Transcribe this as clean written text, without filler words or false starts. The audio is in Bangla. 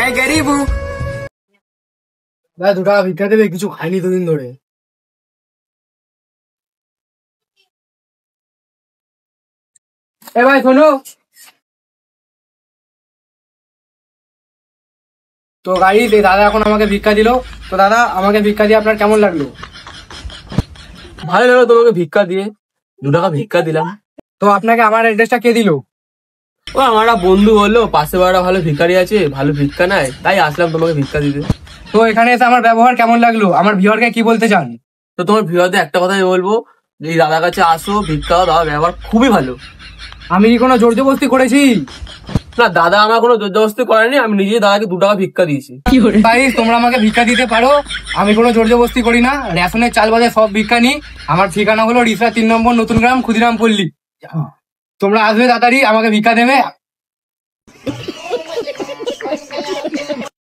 मैं गरीब हूँ। ভাই 2 টাকা ভিক্ষা দেবে, কিছু খাইনি দুদিন ধরে। এ ভাই শোনো, তো গাড়িতে দাদা এখন আমাকে ভিক্ষা দিল। তো দাদা আমাকে ভিক্ষা দিয়ে আপনার কেমন লাগলো? ভালো লাগলো তোমাকে ভিক্ষা দিয়ে, 2 টাকা ভিক্ষা দিলাম। তো আপনাকে আমার অ্যাড্রেসটা কে দিল? ও আমার একটা বন্ধু বললো পাশে বাড়া ভালো ভিখারি আছে, ভালো ভিক্ষা নেয়, তাই আসলাম তোমাকে ভিক্ষা দিতে। তো এখানে এসে আমার ব্যবহার কেমন লাগলো? আমার ভিউয়ারকে কি বলতে চান? তো তোমার ভিউয়ারদের একটা কথাই বলবো, যে এই দাদার কাছে আসো, ভিক্ষা দাও, দাদা ব্যবহার খুবই ভালো। আমি কি কোনো জোর জবরদস্তি করেছি? না, দাদা আমার কোনো জোরজবরদস্তি করেনি, আমি নিজেই দাদাকে 2 টাকা ভিক্ষা দিয়েছি। ভাই তোমরা আমাকে ভিক্ষা দিতে পারো, আমি কোনো জোর জবরদস্তি করি না। রেশনের চাল বাজার সব ভিক্ষা নিই। আমার ঠিকানা হলো রিসরা 3 নম্বর নতুন গ্রাম, ক্ষুদিরাম পল্লী। তোমরা আসবে তাড়াতাড়ি, আমাকে ভিক্ষা দেবে।